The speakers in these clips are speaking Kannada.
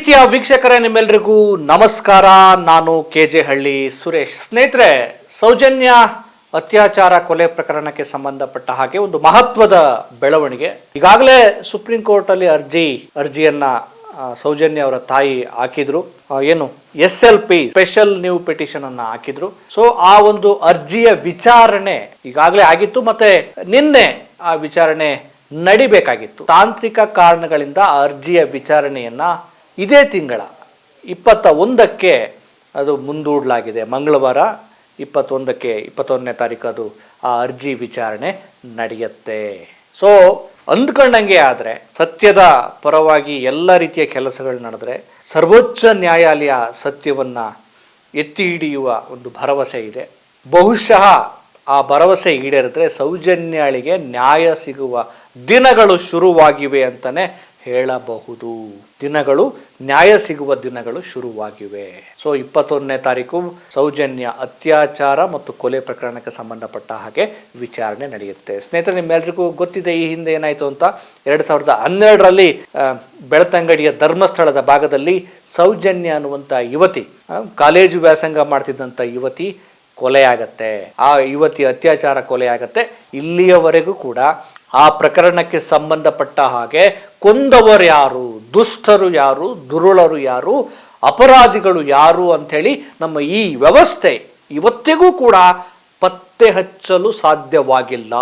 ಪ್ರೀತಿಯ ವೀಕ್ಷಕರೇ, ನಿಮ್ಮೆಲ್ಲರಿಗೂ ನಮಸ್ಕಾರ. ನಾನು ಕೆಜೆ ಹಳ್ಳಿ ಸುರೇಶ್. ಸ್ನೇಹಿತರೆ, ಸೌಜನ್ಯ ಅತ್ಯಾಚಾರ ಕೊಲೆ ಪ್ರಕರಣಕ್ಕೆ ಸಂಬಂಧಪಟ್ಟ ಹಾಗೆ ಒಂದು ಮಹತ್ವದ ಬೆಳವಣಿಗೆ. ಈಗಾಗಲೇ ಸುಪ್ರೀಂ ಕೋರ್ಟ್ ಅಲ್ಲಿ ಅರ್ಜಿಯನ್ನ ಸೌಜನ್ಯ ಅವರ ತಾಯಿ ಹಾಕಿದ್ರು. ಏನು SLP ಸ್ಪೆಷಲ್ ನ್ಯೂ ಪಿಟಿಷನ್ ಅನ್ನ ಹಾಕಿದ್ರು. ಸೊ ಆ ಒಂದು ಅರ್ಜಿಯ ವಿಚಾರಣೆ ಈಗಾಗಲೇ ಆಗಿತ್ತು, ಮತ್ತೆ ನಿನ್ನೆ ಆ ವಿಚಾರಣೆ ನಡಿಬೇಕಾಗಿತ್ತು. ತಾಂತ್ರಿಕ ಕಾರಣಗಳಿಂದ ಅರ್ಜಿಯ ವಿಚಾರಣೆಯನ್ನ ಇದೇ ತಿಂಗಳ 21ಕ್ಕೆ ಅದು ಮುಂದೂಡಲಾಗಿದೆ. ಮಂಗಳವಾರ 21ನೇ ತಾರೀಕು ಅದು ಆ ಅರ್ಜಿ ವಿಚಾರಣೆ ನಡೆಯುತ್ತೆ. ಸೊ ಅಂದ್ಕೊಂಡಂಗೆ ಆದರೆ ಸತ್ಯದ ಪರವಾಗಿ ಎಲ್ಲ ರೀತಿಯ ಕೆಲಸಗಳು ನಡೆದ್ರೆ ಸರ್ವೋಚ್ಚ ನ್ಯಾಯಾಲಯ ಸತ್ಯವನ್ನ ಎತ್ತಿ ಹಿಡಿಯುವ ಒಂದು ಭರವಸೆ ಇದೆ. ಬಹುಶಃ ಆ ಭರವಸೆ ಈಡೇರಿದ್ರೆ ಸೌಜನ್ಯಳಿಗೆ ನ್ಯಾಯ ಸಿಗುವ ದಿನಗಳು ಶುರುವಾಗಿವೆ ಅಂತಾನೆ ಹೇಳಬಹುದು. ನ್ಯಾಯ ಸಿಗುವ ದಿನಗಳು ಶುರುವಾಗಿವೆ. ಸೊ 21ನೇ ತಾರೀಕು ಸೌಜನ್ಯ ಅತ್ಯಾಚಾರ ಮತ್ತು ಕೊಲೆ ಪ್ರಕರಣಕ್ಕೆ ಸಂಬಂಧಪಟ್ಟ ಹಾಗೆ ವಿಚಾರಣೆ ನಡೆಯುತ್ತೆ. ಸ್ನೇಹಿತರೆ, ನಿಮ್ಮೆಲ್ಲರಿಗೂ ಗೊತ್ತಿದೆ ಈ ಹಿಂದೆ ಏನಾಯ್ತು ಅಂತ. 2012ರಲ್ಲಿ ಬೆಳ್ತಂಗಡಿಯ ಧರ್ಮಸ್ಥಳದ ಭಾಗದಲ್ಲಿ ಸೌಜನ್ಯ ಅನ್ನುವಂಥ ಯುವತಿ, ಕಾಲೇಜು ವ್ಯಾಸಂಗ ಮಾಡ್ತಿದ್ದಂಥ ಯುವತಿ ಕೊಲೆಯಾಗತ್ತೆ. ಆ ಯುವತಿ ಅತ್ಯಾಚಾರ ಕೊಲೆಯಾಗತ್ತೆ. ಇಲ್ಲಿಯವರೆಗೂ ಕೂಡ ಆ ಪ್ರಕರಣಕ್ಕೆ ಸಂಬಂಧಪಟ್ಟ ಹಾಗೆ ಕೊಂದವರು ಯಾರು, ದುಷ್ಟರು ಯಾರು, ದುರುಳರು ಯಾರು, ಅಪರಾಧಿಗಳು ಯಾರು ಅಂಥೇಳಿ ನಮ್ಮ ಈ ವ್ಯವಸ್ಥೆ ಇವತ್ತಿಗೂ ಕೂಡ ಪತ್ತೆ ಹಚ್ಚಲು ಸಾಧ್ಯವಾಗಿಲ್ಲ.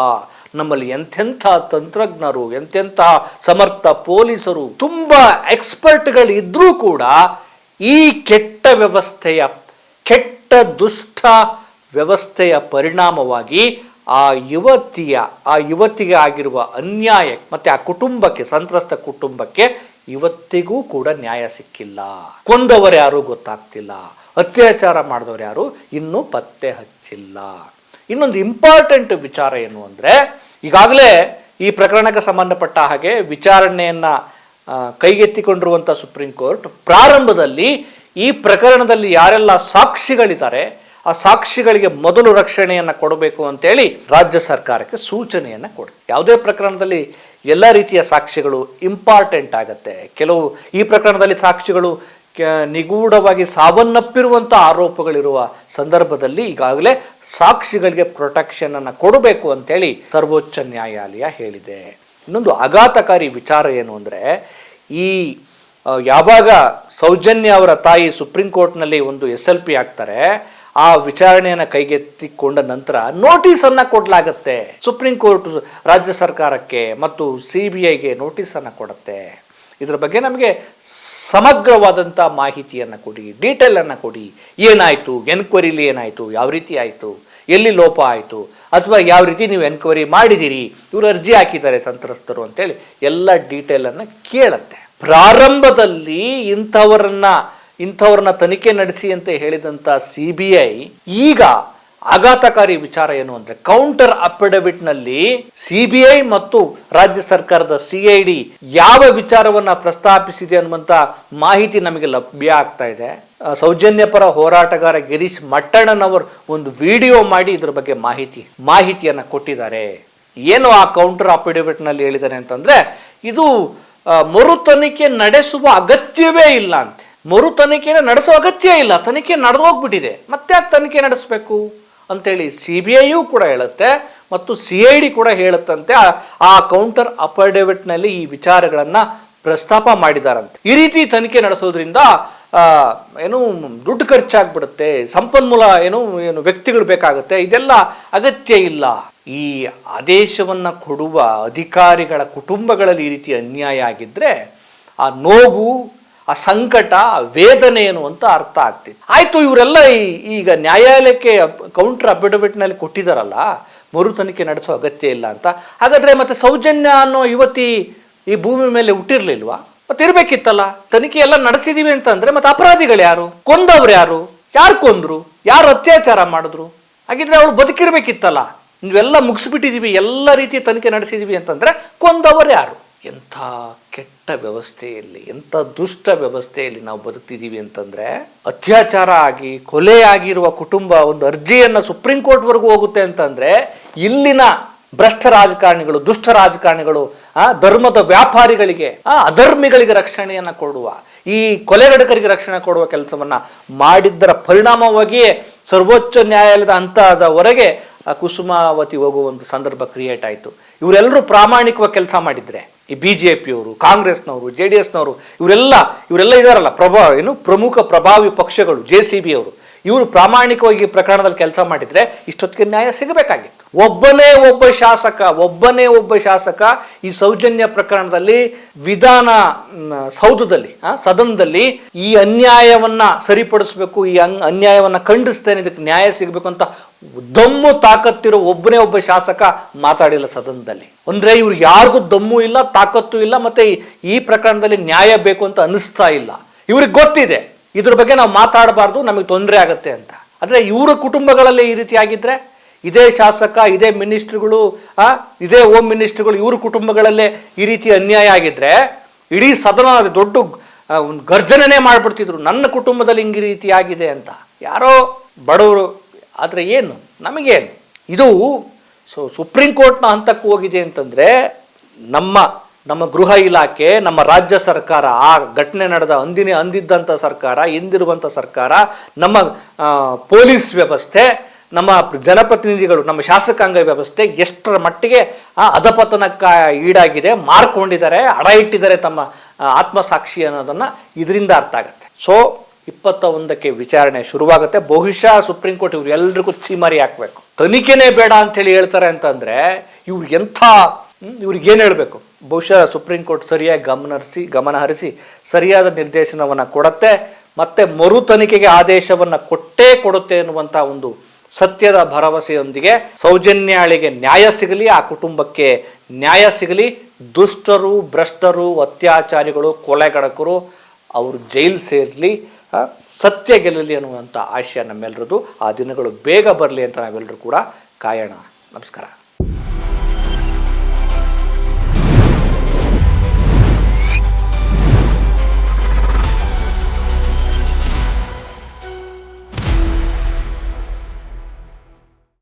ನಮ್ಮಲ್ಲಿ ಎಂತೆಂಥ ತಂತ್ರಜ್ಞರು, ಎಂತೆಂಥ ಸಮರ್ಥ ಪೊಲೀಸರು, ತುಂಬಾ ಎಕ್ಸ್ಪರ್ಟ್ಗಳು ಇದ್ರೂ ಕೂಡ ಈ ಕೆಟ್ಟ ವ್ಯವಸ್ಥೆಯ, ಕೆಟ್ಟ ದುಷ್ಟ ವ್ಯವಸ್ಥೆಯ ಪರಿಣಾಮವಾಗಿ ಆ ಯುವತಿಗೆ ಆಗಿರುವ ಅನ್ಯಾಯ ಮತ್ತೆ ಆ ಕುಟುಂಬಕ್ಕೆ, ಸಂತ್ರಸ್ತ ಕುಟುಂಬಕ್ಕೆ ಇವತ್ತಿಗೂ ಕೂಡ ನ್ಯಾಯ ಸಿಕ್ಕಿಲ್ಲ. ಕೊಂದವರು ಯಾರು ಗೊತ್ತಾಗ್ತಿಲ್ಲ, ಅತ್ಯಾಚಾರ ಮಾಡಿದವರು ಯಾರು ಇನ್ನೂ ಪತ್ತೆ ಹಚ್ಚಿಲ್ಲ. ಇನ್ನೊಂದು ಇಂಪಾರ್ಟೆಂಟ್ ವಿಚಾರ ಏನು ಅಂದ್ರೆ, ಈಗಾಗಲೇ ಈ ಪ್ರಕರಣಕ್ಕೆ ಸಂಬಂಧಪಟ್ಟ ಹಾಗೆ ವಿಚಾರಣೆಯನ್ನ ಕೈಗೆತ್ತಿಕೊಂಡಿರುವಂತ ಸುಪ್ರೀಂ ಕೋರ್ಟ್ ಪ್ರಾರಂಭದಲ್ಲಿ ಈ ಪ್ರಕರಣದಲ್ಲಿ ಯಾರೆಲ್ಲ ಸಾಕ್ಷಿಗಳಿದ್ದಾರೆ ಆ ಸಾಕ್ಷಿಗಳಿಗೆ ಮೊದಲು ರಕ್ಷಣೆಯನ್ನ ಕೊಡಬೇಕು ಅಂತೇಳಿ ರಾಜ್ಯ ಸರ್ಕಾರಕ್ಕೆ ಸೂಚನೆಯನ್ನ ಕೊಡಿ. ಯಾವುದೇ ಪ್ರಕರಣದಲ್ಲಿ ಎಲ್ಲ ರೀತಿಯ ಸಾಕ್ಷಿಗಳು ಇಂಪಾರ್ಟೆಂಟ್ ಆಗತ್ತೆ. ಕೆಲವು ಈ ಪ್ರಕರಣದಲ್ಲಿ ಸಾಕ್ಷಿಗಳು ನಿಗೂಢವಾಗಿ ಸಾವನ್ನಪ್ಪಿರುವಂತ ಆರೋಪಗಳಿರುವ ಸಂದರ್ಭದಲ್ಲಿ ಈಗಾಗಲೇ ಸಾಕ್ಷಿಗಳಿಗೆ ಪ್ರೊಟೆಕ್ಷನ್ ಅನ್ನ ಕೊಡಬೇಕು ಅಂತೇಳಿ ಸರ್ವೋಚ್ಚ ನ್ಯಾಯಾಲಯ ಹೇಳಿದೆ. ಇನ್ನೊಂದು ಆಘಾತಕಾರಿ ವಿಚಾರ ಏನು ಅಂದ್ರೆ, ಈ ಯಾವಾಗ ಸೌಜನ್ಯ ಅವರ ತಾಯಿ ಸುಪ್ರೀಂ ಕೋರ್ಟ್ನಲ್ಲಿ ಒಂದು SLP ಹಾಕ್ತಾರೆ, ಆ ವಿಚಾರಣೆಯನ್ನ ಕೈಗೆತ್ತಿಕೊಂಡ ನಂತರ ನೋಟಿಸ್ ಅನ್ನ ಕೊಡಲಾಗತ್ತೆ. ಸುಪ್ರೀಂ ಕೋರ್ಟ್ ರಾಜ್ಯ ಸರ್ಕಾರಕ್ಕೆ ಮತ್ತು CBIಗೆ ನೋಟಿಸ್ ಅನ್ನ ಕೊಡುತ್ತೆ. ಇದರ ಬಗ್ಗೆ ನಮಗೆ ಸಮಗ್ರವಾದಂಥ ಮಾಹಿತಿಯನ್ನ ಕೊಡಿ, ಡೀಟೇಲ್ ಅನ್ನ ಕೊಡಿ. ಏನಾಯ್ತು, ಎನ್ಕ್ವೈರಿಲಿ ಏನಾಯ್ತು, ಯಾವ ರೀತಿ ಆಯ್ತು, ಎಲ್ಲಿ ಲೋಪ ಆಯ್ತು, ಅಥವಾ ಯಾವ ರೀತಿ ನೀವು ಎನ್ಕ್ವೈರಿ ಮಾಡಿದಿರಿ, ಇವರು ಅರ್ಜಿ ಹಾಕಿದ್ದಾರೆ ಸಂತ್ರಸ್ತರು ಅಂತೇಳಿ ಎಲ್ಲ ಡೀಟೇಲ್ ಅನ್ನ ಕೇಳತ್ತೆ. ಪ್ರಾರಂಭದಲ್ಲಿ ಇಂಥವ್ರನ್ನ ತನಿಖೆ ನಡೆಸಿ ಅಂತ ಹೇಳಿದಂತ CBI ಈಗ ಆಘಾತಕಾರಿ ವಿಚಾರ ಏನು ಅಂದ್ರೆ, ಕೌಂಟರ್ ಅಫಿಡವಿಟ್ ನಲ್ಲಿ CBI ಮತ್ತು ರಾಜ್ಯ ಸರ್ಕಾರದ CID ಯಾವ ವಿಚಾರವನ್ನ ಪ್ರಸ್ತಾಪಿಸಿದೆ ಅನ್ನುವಂತ ಮಾಹಿತಿ ನಮಗೆ ಲಭ್ಯ ಆಗ್ತಾ ಇದೆ. ಸೌಜನ್ಯ ಪರ ಹೋರಾಟಗಾರ ಗಿರೀಶ್ ಮಟ್ಟಣ್ಣನವರು ಒಂದು ವಿಡಿಯೋ ಮಾಡಿ ಇದ್ರ ಬಗ್ಗೆ ಮಾಹಿತಿಯನ್ನ ಕೊಟ್ಟಿದ್ದಾರೆ. ಏನು ಆ ಕೌಂಟರ್ ಅಫಿಡವಿಟ್ ನಲ್ಲಿ ಹೇಳಿದ್ದಾರೆ ಅಂತಂದ್ರೆ, ಇದು ಮರು ತನಿಖೆ ನಡೆಸುವ ಅಗತ್ಯವೇ ಇಲ್ಲ ಅಂತೆ. ಮರು ತನಿಖೆನ ನಡೆಸೋ ಅಗತ್ಯ ಇಲ್ಲ, ತನಿಖೆ ನಡೆದೋಗ್ಬಿಟ್ಟಿದೆ, ಮತ್ತೆ ಯಾಕೆ ತನಿಖೆ ನಡೆಸಬೇಕು ಅಂತೇಳಿ CBIಯೂ ಕೂಡ ಹೇಳುತ್ತೆ ಮತ್ತು CID ಕೂಡ ಹೇಳುತ್ತಂತೆ. ಆ ಕೌಂಟರ್ ಅಫಿಡವಿಟ್ ನಲ್ಲಿ ಈ ವಿಚಾರಗಳನ್ನ ಪ್ರಸ್ತಾಪ ಮಾಡಿದಾರಂತೆ. ಈ ರೀತಿ ತನಿಖೆ ನಡೆಸೋದ್ರಿಂದ ಏನು ದುಡ್ಡು ಖರ್ಚಾಗ್ಬಿಡುತ್ತೆ, ಸಂಪನ್ಮೂಲ ಏನು ವ್ಯಕ್ತಿಗಳು ಬೇಕಾಗುತ್ತೆ, ಇದೆಲ್ಲ ಅಗತ್ಯ ಇಲ್ಲ. ಈ ಆದೇಶವನ್ನ ಕೊಡುವ ಅಧಿಕಾರಿಗಳ ಕುಟುಂಬಗಳಲ್ಲಿ ಈ ರೀತಿ ಅನ್ಯಾಯ ಆಗಿದ್ರೆ ಆ ನೋವು, ಆ ಸಂಕಟ, ವೇದನೆ ಏನು ಅಂತ ಅರ್ಥ ಆಗ್ತಿದೆ. ಆಯ್ತು, ಇವರೆಲ್ಲ ಈಗ ನ್ಯಾಯಾಲಯಕ್ಕೆ ಕೌಂಟರ್ ಅಫಿಡವಿಟ್ ನಲ್ಲಿ ಕೊಟ್ಟಿದಾರಲ್ಲ, ಮರು ತನಿಖೆ ನಡೆಸೋ ಅಗತ್ಯ ಇಲ್ಲ ಅಂತ. ಹಾಗಾದ್ರೆ ಮತ್ತೆ ಸೌಜನ್ಯ ಅನ್ನೋ ಯುವತಿ ಈ ಭೂಮಿ ಮೇಲೆ ಹುಟ್ಟಿರ್ಲಿಲ್ವಾ? ಮತ್ತೆ ಇರ್ಬೇಕಿತ್ತಲ್ಲ. ತನಿಖೆ ಎಲ್ಲ ನಡೆಸಿದೀವಿ ಅಂತಂದ್ರೆ ಮತ್ತೆ ಅಪರಾಧಿಗಳು ಯಾರು, ಕೊಂದವ್ರು ಯಾರು, ಯಾರು ಕೊಂದ್ರು, ಯಾರು ಅತ್ಯಾಚಾರ ಮಾಡಿದ್ರು? ಹಾಗಿದ್ರೆ ಅವಳು ಬದುಕಿರ್ಬೇಕಿತ್ತಲ್ಲ. ನೀವೆಲ್ಲ ಮುಗಿಸ್ಬಿಟ್ಟಿದೀವಿ, ಎಲ್ಲ ರೀತಿಯ ತನಿಖೆ ನಡೆಸಿದೀವಿ ಅಂತಂದ್ರೆ ಕೊಂದವರು ಯಾರು? ಎಂಥ ಕೆಟ್ಟ ವ್ಯವಸ್ಥೆಯಲ್ಲಿ, ಎಂಥ ದುಷ್ಟ ವ್ಯವಸ್ಥೆಯಲ್ಲಿ ನಾವು ಬದುಕ್ತಿದ್ದೀವಿ ಅಂತಂದ್ರೆ, ಅತ್ಯಾಚಾರ ಆಗಿ ಕೊಲೆ ಆಗಿರುವ ಕುಟುಂಬ ಒಂದು ಅರ್ಜಿಯನ್ನ ಸುಪ್ರೀಂ ಕೋರ್ಟ್ ವರೆಗೂ ಹೋಗುತ್ತೆ ಅಂತಂದ್ರೆ, ಇಲ್ಲಿನ ಭ್ರಷ್ಟ ರಾಜಕಾರಣಿಗಳು, ದುಷ್ಟ ರಾಜಕಾರಣಿಗಳು, ಧರ್ಮದ ವ್ಯಾಪಾರಿಗಳಿಗೆ, ಅಧರ್ಮಿಗಳಿಗೆ ರಕ್ಷಣೆಯನ್ನ ಕೊಡುವ ಈ ಕೊಲೆಗಡಕರಿಗೆ ರಕ್ಷಣೆ ಕೊಡುವ ಕೆಲಸವನ್ನ ಮಾಡಿದ್ದರ ಪರಿಣಾಮವಾಗಿಯೇ ಸರ್ವೋಚ್ಚ ನ್ಯಾಯಾಲಯದ ಹಂತದವರೆಗೆ ಕುಸುಮಾವತಿ ಹೋಗುವ ಒಂದು ಸಂದರ್ಭ ಕ್ರಿಯೇಟ್ ಆಯಿತು. ಇವರೆಲ್ಲರೂ ಪ್ರಾಮಾಣಿಕವಾಗಿ ಕೆಲಸ ಮಾಡಿದ್ರೆ, ಈ BJPಯವರು, ಕಾಂಗ್ರೆಸ್ನವರು, JDSನವರು ಇವರೆಲ್ಲ ಇದಾರಲ್ಲ, ಪ್ರಮುಖ ಪ್ರಭಾವಿ ಪಕ್ಷಗಳು, JCBಯವರು, ಇವರು ಪ್ರಾಮಾಣಿಕವಾಗಿ ಈ ಪ್ರಕರಣದಲ್ಲಿ ಕೆಲಸ ಮಾಡಿದ್ರೆ ಇಷ್ಟೊತ್ತಿಗೆ ನ್ಯಾಯ ಸಿಗಬೇಕಾಗಿತ್ತು. ಒಬ್ಬನೇ ಒಬ್ಬ ಶಾಸಕ ಈ ಸೌಜನ್ಯ ಪ್ರಕರಣದಲ್ಲಿ ವಿಧಾನ ಸೌಧದಲ್ಲಿ ಸದನದಲ್ಲಿ ಈ ಅನ್ಯಾಯವನ್ನ ಸರಿಪಡಿಸಬೇಕು, ಈ ಅನ್ಯಾಯವನ್ನ ಖಂಡಿಸ್ತೇನೆ, ಇದಕ್ಕೆ ನ್ಯಾಯ ಸಿಗಬೇಕು ಅಂತ ದಮ್ಮು ತಾಕತ್ತಿರೋ ಒಬ್ಬ ಶಾಸಕ ಮಾತಾಡಿಲ್ಲ ಸದನದಲ್ಲಿ. ಅಂದ್ರೆ ಇವ್ರು ಯಾರಿಗೂ ದಮ್ಮು ಇಲ್ಲ, ತಾಕತ್ತು ಇಲ್ಲ, ಮತ್ತೆ ಈ ಪ್ರಕರಣದಲ್ಲಿ ನ್ಯಾಯ ಬೇಕು ಅಂತ ಅನಿಸ್ತಾ ಇಲ್ಲ. ಇವ್ರಿಗೆ ಗೊತ್ತಿದೆ ಇದ್ರ ಬಗ್ಗೆ ನಾವು ಮಾತಾಡಬಾರ್ದು, ನಮಗೆ ತೊಂದರೆ ಆಗತ್ತೆ ಅಂತ. ಆದ್ರೆ ಇವರ ಕುಟುಂಬಗಳಲ್ಲಿ ಈ ರೀತಿ ಆಗಿದ್ರೆ, ಇದೇ ಶಾಸಕ, ಇದೇ ಮಿನಿಸ್ಟ್ರಿಗಳು, ಇದೇ ಹೋಮ್ ಮಿನಿಸ್ಟ್ರಿಗಳು, ಇವ್ರ ಕುಟುಂಬಗಳಲ್ಲೇ ಈ ರೀತಿ ಅನ್ಯಾಯ ಆಗಿದ್ರೆ ಇಡೀ ಸದನ ದೊಡ್ಡ ಒಂದು ಗರ್ಜನೆ ಮಾಡ್ಬಿಡ್ತಿದ್ರು, ನನ್ನ ಕುಟುಂಬದಲ್ಲಿ ಹಿಂಗೆ ರೀತಿ ಆಗಿದೆ ಅಂತ. ಯಾರೋ ಬಡವರು, ಆದ್ರೆ ಏನು ನಮಗೇನು ಇದು. ಸುಪ್ರೀಂ ಕೋರ್ಟ್ನ ಹಂತಕ್ಕೆ ಹೋಗಿದೆ ಅಂತಂದ್ರೆ ನಮ್ಮ ಗೃಹ ಇಲಾಖೆ, ನಮ್ಮ ರಾಜ್ಯ ಸರ್ಕಾರ, ಆ ಘಟನೆ ನಡೆದ ಅಂದಿದ್ದಂಥ ಸರ್ಕಾರ, ಹಿಂದಿರುವಂಥ ಸರ್ಕಾರ, ನಮ್ಮ ಪೊಲೀಸ್ ವ್ಯವಸ್ಥೆ, ನಮ್ಮ ಜನಪ್ರತಿನಿಧಿಗಳು, ನಮ್ಮ ಶಾಸಕಾಂಗ ವ್ಯವಸ್ಥೆ ಎಷ್ಟರ ಮಟ್ಟಿಗೆ ಅಧಪತನಕ್ಕೆ ಈಡಾಗಿದೆ, ಮಾರ್ಕೊಂಡಿದ್ದಾರೆ, ಅಡ ಇಟ್ಟಿದ್ದಾರೆ ತಮ್ಮ ಆತ್ಮಸಾಕ್ಷಿ ಅನ್ನೋದನ್ನ ಇದರಿಂದ ಅರ್ಥ ಆಗುತ್ತೆ. 21ಕ್ಕೆ ವಿಚಾರಣೆ ಶುರುವಾಗುತ್ತೆ. ಬಹುಶಃ ಸುಪ್ರೀಂ ಕೋರ್ಟ್ ಇವ್ರು ಎಲ್ರಿಗೂ ಚೀಮಾರಿ ಹಾಕ್ಬೇಕು. ತನಿಖೆನೇ ಬೇಡ ಅಂತ ಹೇಳಿ ಹೇಳ್ತಾರೆ ಅಂತಂದ್ರೆ ಇವ್ರಿಗೆ ಏನ್ ಹೇಳ್ಬೇಕು? ಬಹುಶಃ ಸುಪ್ರೀಂ ಕೋರ್ಟ್ ಸರಿಯಾಗಿ ಗಮನ ಹರಿಸಿ ಸರಿಯಾದ ನಿರ್ದೇಶನವನ್ನ ಕೊಡುತ್ತೆ, ಮತ್ತೆ ಮರು ತನಿಖೆಗೆ ಆದೇಶವನ್ನ ಕೊಡುತ್ತೆ ಎನ್ನುವಂತ ಒಂದು ಸತ್ಯದ ಭರವಸೆಯೊಂದಿಗೆ ಸೌಜನ್ಯಾಳಿಗೆ ನ್ಯಾಯ ಸಿಗಲಿ, ಆ ಕುಟುಂಬಕ್ಕೆ ನ್ಯಾಯ ಸಿಗಲಿ. ದುಷ್ಟರು, ಭ್ರಷ್ಟರು, ಅತ್ಯಾಚಾರಿಗಳು, ಕೊಲೆಗಡಕರು ಅವರು ಜೈಲು ಸೇರ್ಲಿ, ಸತ್ಯ ಗೆಲ್ಲಲಿ ಅನ್ನುವಂಥ ಆಶಯ ನಮ್ಮೆಲ್ಲರದು. ಆ ದಿನಗಳು ಬೇಗ ಬರಲಿ ಅಂತ ನಾವೆಲ್ಲರೂ ಕೂಡ ಕಾಯೋಣ. ನಮಸ್ಕಾರ.